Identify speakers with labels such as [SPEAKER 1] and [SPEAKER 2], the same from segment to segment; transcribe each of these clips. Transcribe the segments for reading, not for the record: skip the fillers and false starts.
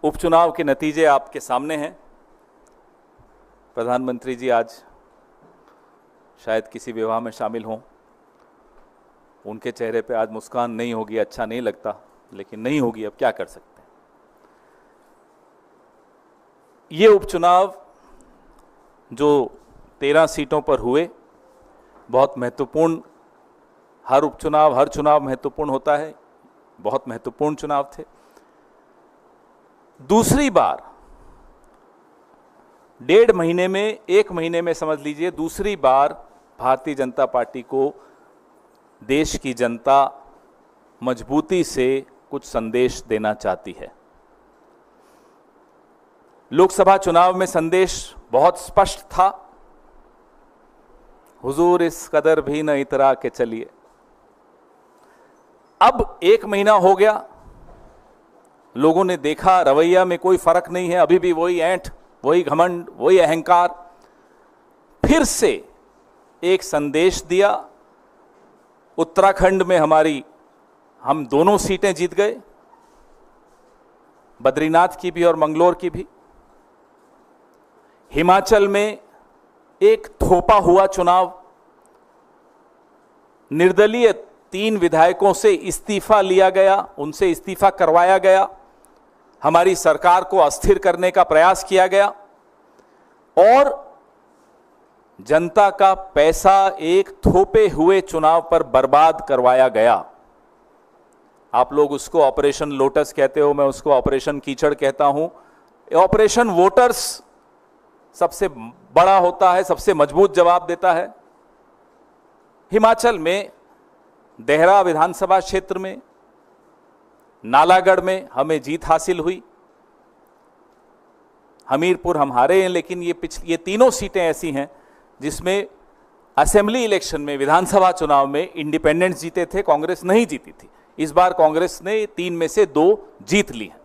[SPEAKER 1] उपचुनाव के नतीजे आपके सामने हैं। प्रधानमंत्री जी आज शायद किसी विवाह में शामिल हों, उनके चेहरे पे आज मुस्कान नहीं होगी, अच्छा नहीं लगता, लेकिन नहीं होगी, अब क्या कर सकते हैं। ये उपचुनाव जो 13 सीटों पर हुए, बहुत महत्वपूर्ण, हर उपचुनाव हर चुनाव महत्वपूर्ण होता है, बहुत महत्वपूर्ण चुनाव थे। दूसरी बार 1.5 महीने में, 1 महीने में समझ लीजिए, दूसरी बार भारतीय जनता पार्टी को देश की जनता मजबूती से कुछ संदेश देना चाहती है। लोकसभा चुनाव में संदेश बहुत स्पष्ट था, हुजूर इस कदर भी न इतरा के चलिए। अब 1 महीना हो गया, लोगों ने देखा रवैया में कोई फर्क नहीं है, अभी भी वही ऐंठ, वही घमंड, वही अहंकार। फिर से एक संदेश दिया। उत्तराखंड में हम दोनों सीटें जीत गए, बद्रीनाथ की भी और मंगलोर की भी। हिमाचल में एक थोपा हुआ चुनाव, निर्दलीय 3 विधायकों से इस्तीफा लिया गया, उनसे इस्तीफा करवाया गया, हमारी सरकार को अस्थिर करने का प्रयास किया गया और जनता का पैसा एक थोपे हुए चुनाव पर बर्बाद करवाया गया। आप लोग उसको ऑपरेशन लोटस कहते हो, मैं उसको ऑपरेशन कीचड़ कहता हूं। ऑपरेशन वोटर्स सबसे बड़ा होता है, सबसे मजबूत जवाब देता है। हिमाचल में देहरा विधानसभा क्षेत्र में, नालागढ़ में हमें जीत हासिल हुई। हमीरपुर हम हारे हैं, लेकिन ये तीनों सीटें ऐसी हैं जिसमें असेंबली इलेक्शन में, विधानसभा चुनाव में इंडिपेंडेंट्स जीते थे, कांग्रेस नहीं जीती थी। इस बार कांग्रेस ने 3 में से 2 जीत ली हैं।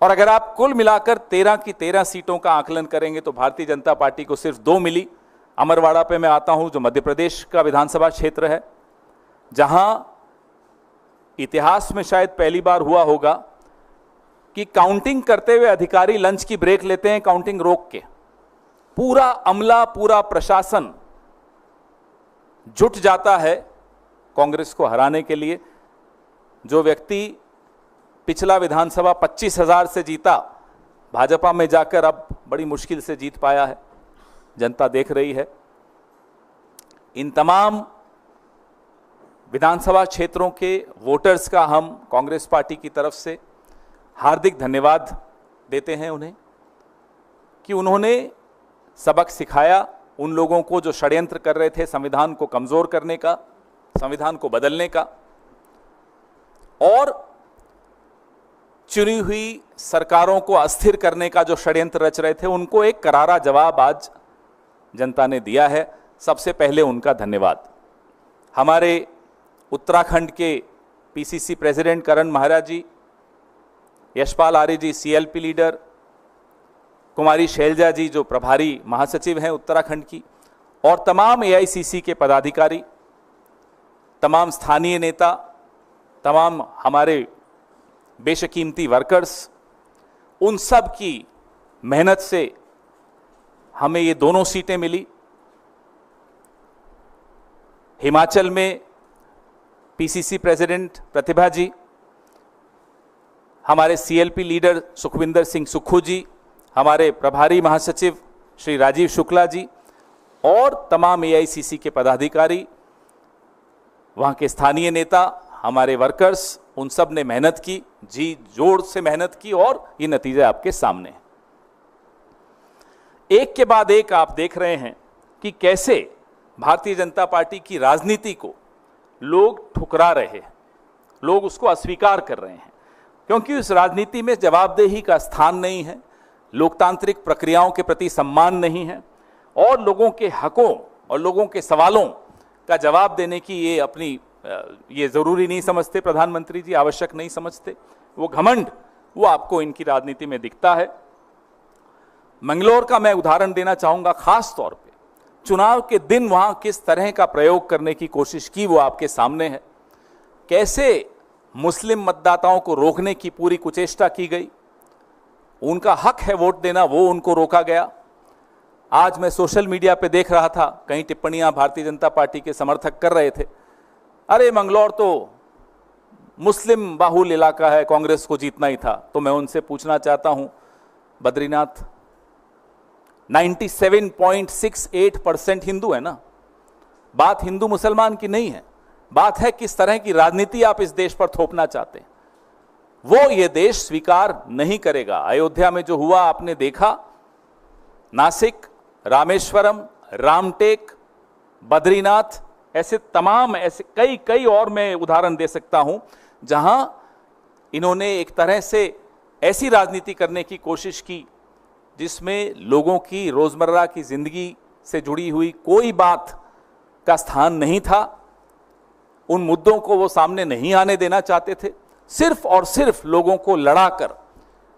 [SPEAKER 1] और अगर आप कुल मिलाकर 13 की 13 सीटों का आकलन करेंगे तो भारतीय जनता पार्टी को सिर्फ 2 मिली। अमरवाड़ा पे मैं आता हूं, जो मध्य प्रदेश का विधानसभा क्षेत्र है, जहां इतिहास में शायद पहली बार हुआ होगा कि काउंटिंग करते हुए अधिकारी लंच की ब्रेक लेते हैं, काउंटिंग रोक के। पूरा अमला, पूरा प्रशासन जुट जाता है कांग्रेस को हराने के लिए। जो व्यक्ति पिछला विधानसभा 25,000 से जीता, भाजपा में जाकर अब बड़ी मुश्किल से जीत पाया है, जनता देख रही है। इन तमाम विधानसभा क्षेत्रों के वोटर्स का हम कांग्रेस पार्टी की तरफ से हार्दिक धन्यवाद देते हैं उन्हें कि उन्होंने सबक सिखाया उन लोगों को जो षड्यंत्र कर रहे थे संविधान को कमजोर करने का, संविधान को बदलने का, और चुनी हुई सरकारों को अस्थिर करने का जो षड्यंत्र रच रहे थे, उनको एक करारा जवाब आज जनता ने दिया है। सबसे पहले उनका धन्यवाद। हमारे उत्तराखंड के पीसीसी प्रेसिडेंट करण महाराज जी, यशपाल आर्य जी सीएलपी लीडर, कुमारी शैलजा जी जो प्रभारी महासचिव हैं उत्तराखंड की, और तमाम एआईसीसी के पदाधिकारी, तमाम स्थानीय नेता, तमाम हमारे बेशकीमती वर्कर्स, उन सब की मेहनत से हमें ये दोनों सीटें मिली। हिमाचल में पीसीसी प्रेसिडेंट प्रतिभा जी, हमारे सीएलपी लीडर सुखविंदर सिंह सुक्खू जी, हमारे प्रभारी महासचिव श्री राजीव शुक्ला जी और तमाम एआईसीसी के पदाधिकारी, वहां के स्थानीय नेता, हमारे वर्कर्स, उन सब ने मेहनत की, जी जोर से मेहनत की, और ये नतीजे आपके सामने हैं। एक के बाद एक आप देख रहे हैं कि कैसे भारतीय जनता पार्टी की राजनीति को लोग ठुकरा रहे हैं, लोग उसको अस्वीकार कर रहे हैं, क्योंकि उस राजनीति में जवाबदेही का स्थान नहीं है, लोकतांत्रिक प्रक्रियाओं के प्रति सम्मान नहीं है, और लोगों के हकों और लोगों के सवालों का जवाब देने की ये जरूरी नहीं समझते प्रधानमंत्री जी, आवश्यक नहीं समझते। वो घमंड, वो आपको इनकी राजनीति में दिखता है। मंगलोर का मैं उदाहरण देना चाहूंगा, खास तौर पे चुनाव के दिन वहां किस तरह का प्रयोग करने की कोशिश की, वो आपके सामने है। कैसे मुस्लिम मतदाताओं को रोकने की पूरी कुचेष्टा की गई। उनका हक है वोट देना, वो उनको रोका गया। आज मैं सोशल मीडिया पे देख रहा था, कई टिप्पणियां भारतीय जनता पार्टी के समर्थक कर रहे थे, अरे मंगलौर तो मुस्लिम बाहुल इलाका है, कांग्रेस को जीतना ही था। तो मैं उनसे पूछना चाहता हूं, बद्रीनाथ 97.68% हिंदू है ना। बात हिंदू मुसलमान की नहीं है, बात है किस तरह की राजनीति आप इस देश पर थोपना चाहते हैं। वो ये देश स्वीकार नहीं करेगा। अयोध्या में जो हुआ आपने देखा, नासिक, रामेश्वरम, रामटेक, बद्रीनाथ, ऐसे तमाम ऐसे कई और मैं उदाहरण दे सकता हूं जहां इन्होंने एक तरह से ऐसी राजनीति करने की कोशिश की जिसमें लोगों की रोजमर्रा की जिंदगी से जुड़ी हुई कोई बात का स्थान नहीं था। उन मुद्दों को वो सामने नहीं आने देना चाहते थे, सिर्फ और सिर्फ लोगों को लड़ाकर,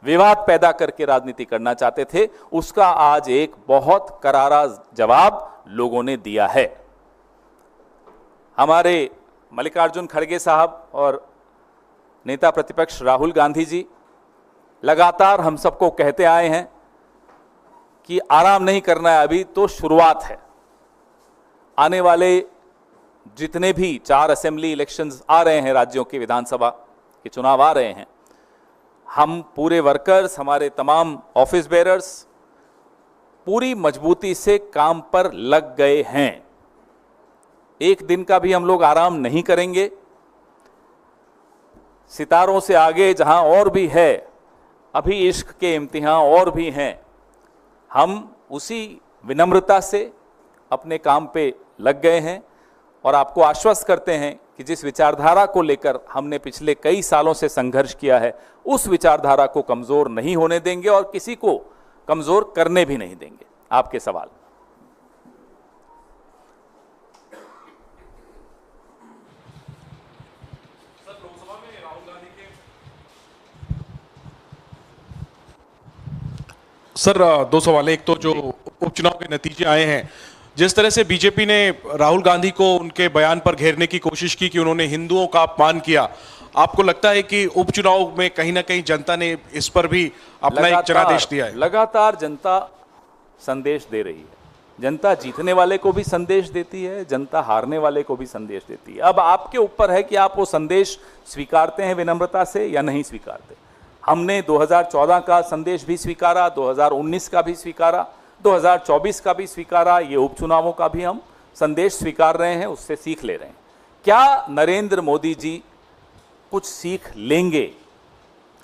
[SPEAKER 1] विवाद पैदा करके राजनीति करना चाहते थे। उसका आज एक बहुत करारा जवाब लोगों ने दिया है। हमारे मल्लिकार्जुन खड़गे साहब और नेता प्रतिपक्ष राहुल गांधी जी लगातार हम सबको कहते आए हैं कि आराम नहीं करना है, अभी तो शुरुआत है। आने वाले जितने भी 4 असेंबली इलेक्शंस आ रहे हैं, राज्यों के विधानसभा के चुनाव आ रहे हैं, हम पूरे वर्कर्स, हमारे तमाम ऑफिस बेरर्स पूरी मजबूती से काम पर लग गए हैं। एक दिन का भी हम लोग आराम नहीं करेंगे। सितारों से आगे जहां और भी है, अभी इश्क के इम्तिहान और भी हैं, हम उसी विनम्रता से अपने काम पे लग गए हैं और आपको आश्वस्त करते हैं कि जिस विचारधारा को लेकर हमने पिछले कई सालों से संघर्ष किया है, उस विचारधारा को कमजोर नहीं होने देंगे और किसी को कमजोर करने भी नहीं देंगे। आपके सवाल।
[SPEAKER 2] सर 2 सवाल है। एक तो जो उपचुनाव के नतीजे आए हैं, जिस तरह से बीजेपी ने राहुल गांधी को उनके बयान पर घेरने की कोशिश की कि उन्होंने हिंदुओं का अपमान किया, आपको लगता है कि उपचुनाव में कहीं ना कहीं जनता ने इस पर भी अपना एक जनादेश दिया है?
[SPEAKER 1] लगातार जनता संदेश दे रही है। जनता जीतने वाले को भी संदेश देती है, जनता हारने वाले को भी संदेश देती है। अब आपके ऊपर है कि आप वो संदेश स्वीकारते हैं विनम्रता से या नहीं स्वीकारते। हमने 2014 का संदेश भी स्वीकारा, 2019 का भी स्वीकारा, 2024 का भी स्वीकारा। ये उपचुनावों का भी हम संदेश स्वीकार रहे हैं, उससे सीख ले रहे हैं। क्या नरेंद्र मोदी जी कुछ सीख लेंगे?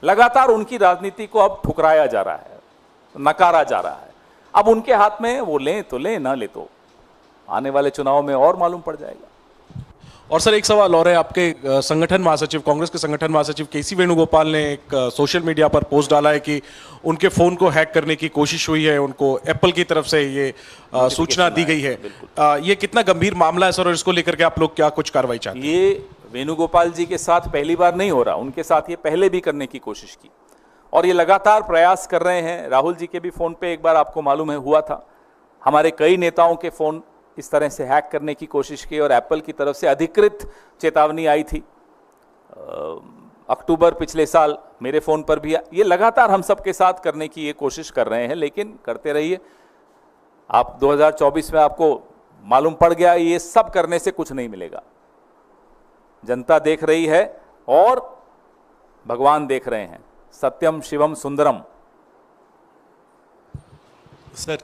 [SPEAKER 1] लगातार उनकी राजनीति को अब ठुकराया जा रहा है, नकारा जा रहा है। अब उनके हाथ में, वो लें तो लें, ना ले तो आने वाले चुनाव में और मालूम पड़ जाएगा।
[SPEAKER 2] और सर एक सवाल और है, आपके संगठन महासचिव, कांग्रेस के संगठन महासचिव केसी वेणुगोपाल ने एक सोशल मीडिया पर पोस्ट डाला है कि उनके फोन को हैक करने की कोशिश हुई है, उनको एप्पल की तरफ से ये सूचना दी गई है। ये कितना गंभीर मामला है सर, और इसको लेकर के आप लोग क्या कुछ कार्रवाई चाहते हैं?
[SPEAKER 1] ये वेणुगोपाल जी के साथ पहली बार नहीं हो रहा, उनके साथ ये पहले भी करने की कोशिश की और ये लगातार प्रयास कर रहे हैं। राहुल जी के भी फोन पे एक बार आपको मालूम है हुआ था। हमारे कई नेताओं के फोन इस तरह से हैक करने की कोशिश की और एप्पल की तरफ से अधिकृत चेतावनी आई थी अक्टूबर पिछले साल। मेरे फ़ोन पर भी ये लगातार हम सबके साथ करने की ये कोशिश कर रहे हैं, लेकिन करते रहिए। आप 2024 में आपको मालूम पड़ गया, ये सब करने से कुछ नहीं मिलेगा। जनता देख रही है और भगवान देख रहे हैं। सत्यम शिवम सुंदरम।
[SPEAKER 3] सर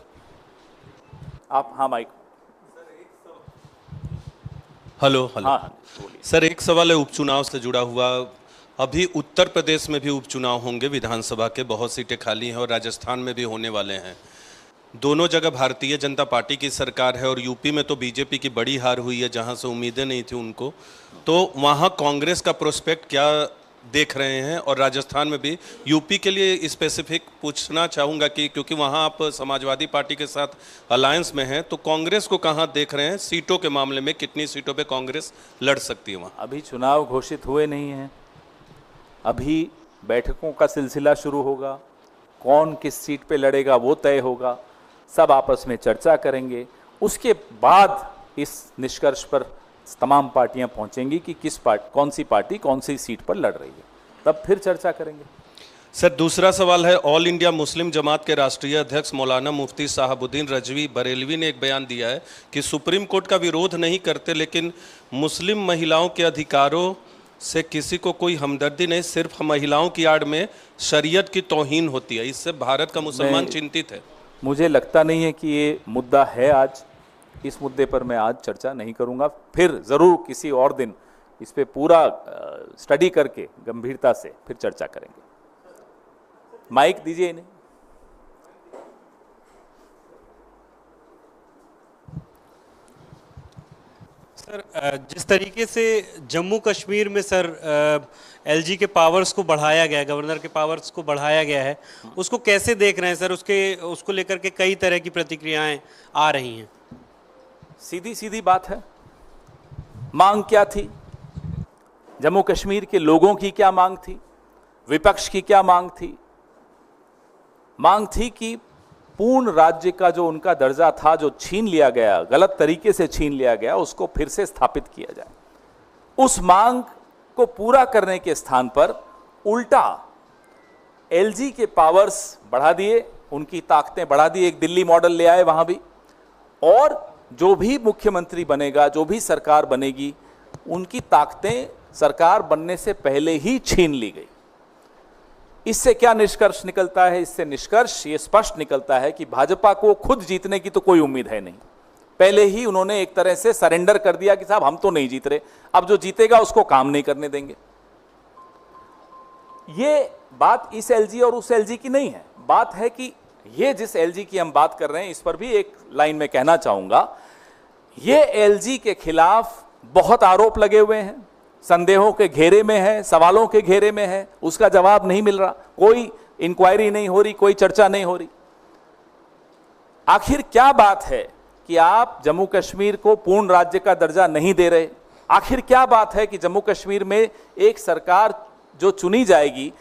[SPEAKER 1] आप, हाँ माइक।
[SPEAKER 3] हेलो।
[SPEAKER 1] हाँ,
[SPEAKER 3] सर एक सवाल है उपचुनाव से जुड़ा हुआ। अभी उत्तर प्रदेश में भी उपचुनाव होंगे, विधानसभा के बहुत सीटें खाली हैं और राजस्थान में भी होने वाले हैं। दोनों जगह भारतीय जनता पार्टी की सरकार है और यूपी में तो बीजेपी की बड़ी हार हुई है, जहां से उम्मीदें नहीं थी उनको। तो वहां कांग्रेस का प्रोस्पेक्ट क्या देख रहे हैं? और राजस्थान में भी, यूपी के लिए स्पेसिफिक पूछना चाहूँगा कि क्योंकि वहाँ आप समाजवादी पार्टी के साथ अलायंस में हैं, तो कांग्रेस को कहाँ देख रहे हैं सीटों के मामले में? कितनी सीटों पे कांग्रेस लड़ सकती है वहाँ?
[SPEAKER 1] अभी चुनाव घोषित हुए नहीं हैं, अभी बैठकों का सिलसिला शुरू होगा। कौन किस सीट पे लड़ेगा वो तय होगा, सब आपस में चर्चा करेंगे, उसके बाद इस निष्कर्ष पर तमाम पार्टियां पहुंचेंगी कि कौन सी पार्टी कौन सी सीट पर लड़ रही है, तब फिर चर्चा करेंगे।
[SPEAKER 3] सर, दूसरा सवाल है, ऑल इंडिया मुस्लिम जमात के राष्ट्रीय अध्यक्ष मौलाना मुफ्ती साहबुद्दीन रजवी बरेलवी ने एक बयान दिया है कि सुप्रीम कोर्ट का विरोध नहीं करते, लेकिन मुस्लिम महिलाओं के अधिकारों से किसी को कोई हमदर्दी नहीं, सिर्फ महिलाओं की आड़ में शरीयत की तौहीन होती है। इससे भारत का मुसलमान चिंतित है।
[SPEAKER 1] मुझे लगता नहीं है कि ये मुद्दा है आज। इस मुद्दे पर मैं आज चर्चा नहीं करूंगा, फिर ज़रूर किसी और दिन इस पे पूरा स्टडी करके गंभीरता से फिर चर्चा करेंगे। माइक दीजिए इन्हें।
[SPEAKER 4] सर, जिस तरीके से जम्मू कश्मीर में सर एलजी के पावर्स को बढ़ाया गया है, गवर्नर के पावर्स को बढ़ाया गया है, उसको कैसे देख रहे हैं सर? उसको लेकर के कई तरह की प्रतिक्रियाएं आ रही हैं।
[SPEAKER 1] सीधी सीधी बात है, मांग क्या थी, जम्मू कश्मीर के लोगों की क्या मांग थी, विपक्ष की क्या मांग थी? मांग थी कि पूर्ण राज्य का जो उनका दर्जा था, जो छीन लिया गया, गलत तरीके से छीन लिया गया, उसको फिर से स्थापित किया जाए। उस मांग को पूरा करने के स्थान पर उल्टा एलजी के पावर्स बढ़ा दिए, उनकी ताकतें बढ़ा दी, एक दिल्ली मॉडल ले आए वहां भी, और जो भी मुख्यमंत्री बनेगा, जो भी सरकार बनेगी, उनकी ताकतें सरकार बनने से पहले ही छीन ली गई। इससे क्या निष्कर्ष निकलता है? इससे निष्कर्ष ये स्पष्ट निकलता है कि भाजपा को खुद जीतने की तो कोई उम्मीद है नहीं। पहले ही उन्होंने एक तरह से सरेंडर कर दिया कि साहब हम तो नहीं जीत रहे, अब जो जीतेगा उसको काम नहीं करने देंगे। ये बात इस एलजी और उस एलजी की नहीं है, बात है कि ये जिस एलजी की हम बात कर रहे हैं, इस पर भी एक लाइन में कहना चाहूंगा, ये एलजी के खिलाफ बहुत आरोप लगे हुए हैं, संदेहों के घेरे में है, सवालों के घेरे में है, उसका जवाब नहीं मिल रहा, कोई इंक्वायरी नहीं हो रही, कोई चर्चा नहीं हो रही। आखिर क्या बात है कि आप जम्मू कश्मीर को पूर्ण राज्य का दर्जा नहीं दे रहे? आखिर क्या बात है कि जम्मू कश्मीर में एक सरकार जो चुनी जाएगी,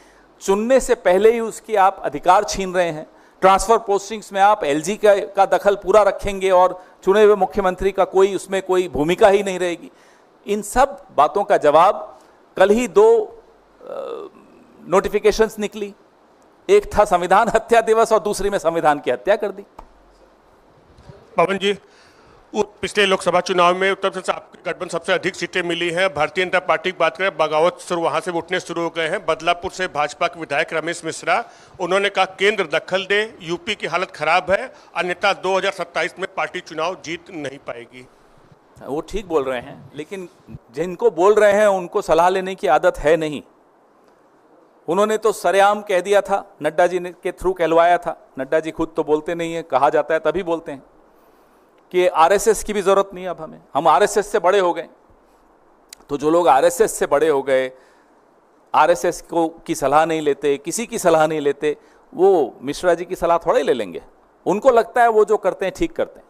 [SPEAKER 1] चुनने से पहले ही उसकी आप अधिकार छीन रहे हैं? ट्रांसफर पोस्टिंग्स में आप एलजी का दखल पूरा रखेंगे और चुने हुए मुख्यमंत्री का उसमें कोई भूमिका ही नहीं रहेगी। इन सब बातों का जवाब कल ही 2 नोटिफिकेशंस निकली, एक था संविधान हत्या दिवस और दूसरी में संविधान की हत्या कर दी।
[SPEAKER 5] पवन जी, पिछले लोकसभा चुनाव में उत्तर प्रदेश आपके गठबंधन सबसे अधिक सीटें मिली हैं। भारतीय जनता पार्टी की बात करें, बगावत वहां से उठने शुरू हो गए हैं। बदलापुर से भाजपा के विधायक रमेश मिश्रा, उन्होंने कहा केंद्र दखल दे, यूपी की हालत खराब है, अन्यथा 2027 में पार्टी चुनाव जीत नहीं पाएगी।
[SPEAKER 1] वो ठीक बोल रहे हैं, लेकिन जिनको बोल रहे हैं उनको सलाह लेने की आदत है नहीं। उन्होंने तो सरेआम कह दिया था, नड्डा जी ने के थ्रू कहलवाया था। नड्डा जी खुद तो बोलते नहीं है, कहा जाता है तभी बोलते हैं कि आरएसएस की भी जरूरत नहीं, अब हम आरएसएस से बड़े हो गए। तो जो लोग आरएसएस से बड़े हो गए, आरएसएस की सलाह नहीं लेते, किसी की सलाह नहीं लेते, वो मिश्रा जी की सलाह थोड़ा ही ले लेंगे। उनको लगता है वो जो करते हैं ठीक करते हैं।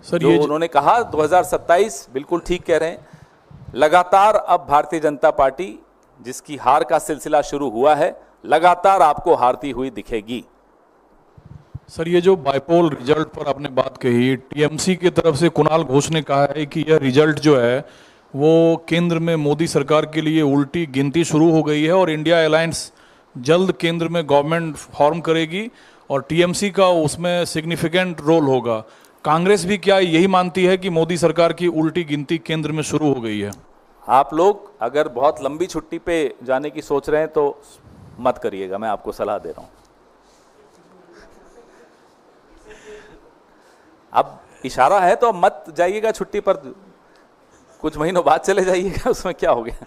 [SPEAKER 1] सर, जो उन्होंने कहा 2027, बिल्कुल ठीक कह रहे हैं। लगातार अब भारतीय जनता पार्टी, जिसकी हार का सिलसिला शुरू हुआ है, लगातार आपको हारती हुई दिखेगी।
[SPEAKER 6] सर, ये जो बाइपोल रिजल्ट पर आपने बात कही, टीएमसी की तरफ से कुणाल घोष ने कहा है कि यह रिजल्ट जो है वो केंद्र में मोदी सरकार के लिए उल्टी गिनती शुरू हो गई है और इंडिया अलायंस जल्द केंद्र में गवर्नमेंट फॉर्म करेगी और टीएमसी का उसमें सिग्निफिकेंट रोल होगा। कांग्रेस भी क्या यही मानती है कि मोदी सरकार की उल्टी गिनती केंद्र में शुरू हो गई है?
[SPEAKER 1] आप लोग अगर बहुत लंबी छुट्टी पे जाने की सोच रहे हैं तो मत करिएगा, मैं आपको सलाह दे रहा हूं। अब इशारा है तो अब मत जाइएगा छुट्टी पर, कुछ महीनों बाद चले जाइएगा, उसमें क्या हो गया?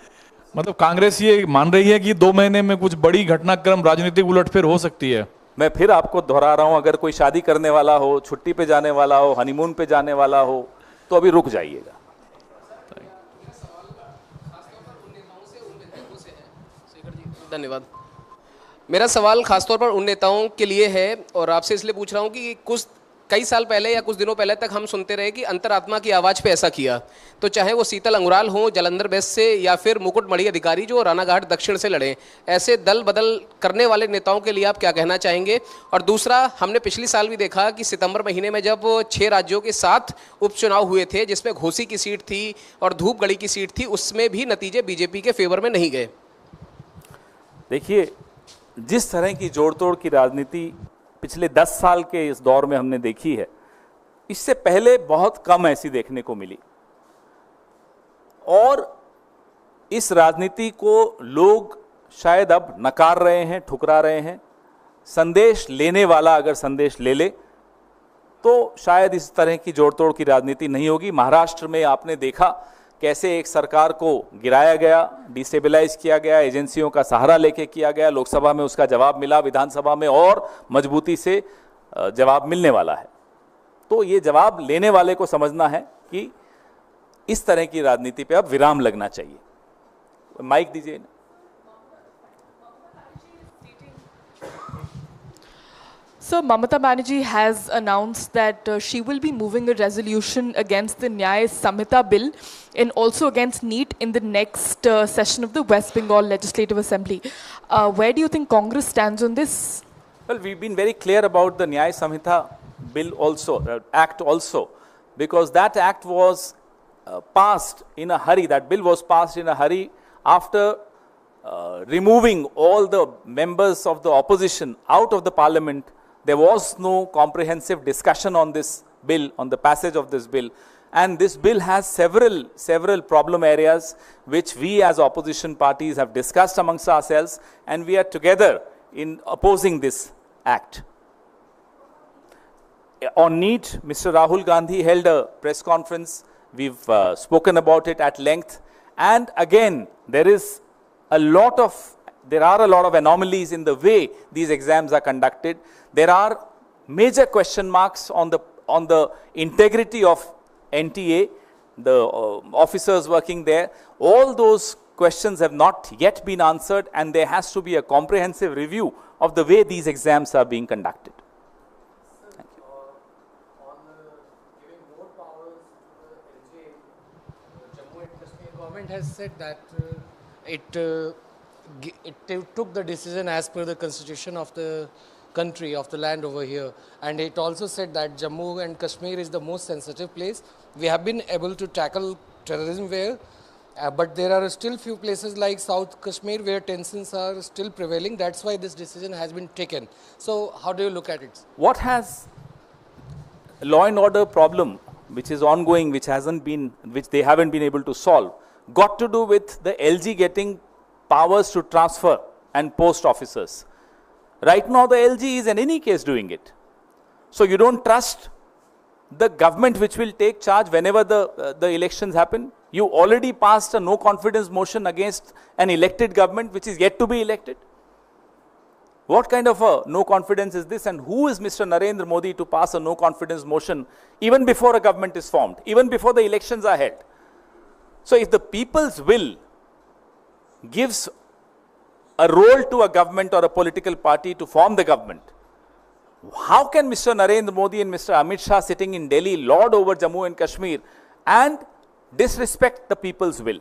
[SPEAKER 6] मतलब कांग्रेस ये मान रही है कि 2 महीने में कुछ बड़ी घटनाक्रम, राजनीतिक उलटफेर हो सकती है।
[SPEAKER 1] मैं फिर आपको दोहरा रहा हूं, अगर कोई शादी करने वाला हो, छुट्टी पे जाने वाला हो, हनीमून पे जाने वाला हो, तो अभी रुक जाइएगा।
[SPEAKER 7] धन्यवाद। मेरा सवाल खासतौर पर उन नेताओं के लिए है और आपसे इसलिए पूछ रहा हूं कि कुछ कई साल पहले या कुछ दिनों पहले तक हम सुनते रहे कि अंतरात्मा की आवाज़ पे ऐसा किया, तो चाहे वो शीतल अंगुराल हो जलंधर वेस्ट से या फिर मुकुटमणि अधिकारी जो रानाघाट दक्षिण से लड़े, ऐसे दल बदल करने वाले नेताओं के लिए आप क्या कहना चाहेंगे? और दूसरा, हमने पिछली साल भी देखा कि सितंबर महीने में जब 6 राज्यों के 7 उपचुनाव हुए थे जिसमें घोसी की सीट थी और धूपगढ़ी की सीट थी, उसमें भी नतीजे बीजेपी के फेवर में नहीं गए।
[SPEAKER 1] देखिए, जिस तरह की जोड़ तोड़ की राजनीति पिछले 10 साल के इस दौर में हमने देखी है, इससे पहले बहुत कम ऐसी देखने को मिली। और इस राजनीति को लोग शायद अब नकार रहे हैं, ठुकरा रहे हैं। संदेश लेने वाला अगर संदेश ले ले तो शायद इस तरह की जोड़ तोड़ की राजनीति नहीं होगी। महाराष्ट्र में आपने देखा कैसे एक सरकार को गिराया गया, डिस्टेबलाइज किया गया, एजेंसियों का सहारा लेके किया गया, लोकसभा में उसका जवाब मिला, विधानसभा में और मजबूती से जवाब मिलने वाला है। तो ये जवाब लेने वाले को समझना है कि इस तरह की राजनीति पे अब विराम लगना चाहिए। माइक दीजिए।
[SPEAKER 8] So Mamata Banerjee has announced that she will be moving a resolution against the Nyaya Samhita bill and also against NEET in the next session of the West Bengal Legislative Assembly. Where do you think Congress stands on this?
[SPEAKER 1] Well, we've been very clear about the Nyaya Samhita bill also, act also, because that act was passed in a hurry. That bill was passed in a hurry after removing all the members of the opposition out of the parliament. There was no comprehensive discussion on this bill, on the passage of this bill. And this bill has several problem areas which we as opposition parties have discussed amongst ourselves, and we are together in opposing this act. On NEET, Mr. Rahul Gandhi held a press conference. We've spoken about it at length. And again, there are a lot of anomalies in the way these exams are conducted. There are major question marks on the integrity of NTA, the officers working there. All those questions have not yet been answered, and there has to be a comprehensive review of the way these exams are being conducted. Thank you.
[SPEAKER 9] On giving more powers to the LGA, Jammu and Kashmir government has said that it took the decision as per the constitution of the country, of the land over here, and it also said that Jammu and Kashmir is the most sensitive place. We have been able to tackle terrorism there, but there are still few places like South Kashmir where tensions are still prevailing. That's why this decision has been taken. So how do you look at it?
[SPEAKER 1] What has law and order problem which is ongoing, which they haven't been able to solve, got to do with the LG getting powers to transfer and post officers? Right now the LG is in any case doing it. So you don't trust the government which will take charge whenever the elections happen? You already passed a no confidence motion against an elected government which is yet to be elected. What kind of a no confidence is this, and who is Mr. Narendra Modi to pass a no confidence motion even before a government is formed, even before the elections are held? So if the people's will gives a role to a government or a political party to form the government, how can Mr. Narendra Modi and Mr. Amit Shah sitting in Delhi lord over Jammu and Kashmir and disrespect the people's will?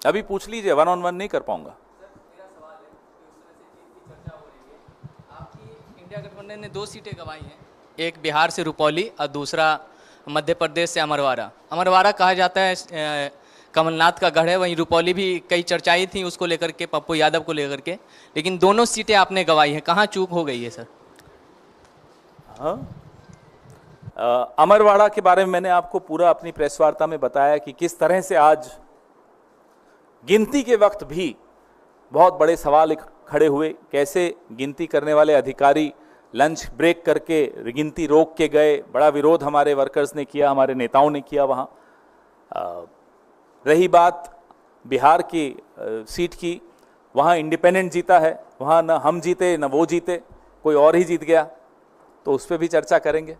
[SPEAKER 1] अभी पूछ लीजिए, 1-on-1 नहीं कर पाऊंगा।
[SPEAKER 7] मेरा सवाल है कि उस तरह से चीज की चर्चा हो रही है, आपकी इंडिया गठबंधन ने 2 सीटें गंवाई हैं, एक बिहार से रुपौली और दूसरा मध्य प्रदेश से अमरवाड़ा। अमरवाड़ा कहा जाता है कमलनाथ का गढ़ है, वहीं रुपौली भी कई चर्चाएं थी उसको लेकर के, पप्पू यादव को लेकर के, लेकिन दोनों सीटें आपने गंवाई हैं। कहाँ चूक हो गई है सर?
[SPEAKER 1] अमरवाड़ा के बारे में मैंने आपको पूरा अपनी प्रेस वार्ता में बताया कि किस तरह से आज गिनती के वक्त भी बहुत बड़े सवाल खड़े हुए, कैसे गिनती करने वाले अधिकारी लंच ब्रेक करके गिनती रोक के गए। बड़ा विरोध हमारे वर्कर्स ने किया, हमारे नेताओं ने किया वहाँ। रही बात बिहार की सीट की, वहाँ इंडिपेंडेंट जीता है, वहाँ न हम जीते न वो जीते, कोई और ही जीत गया, तो उस पर भी चर्चा करेंगे।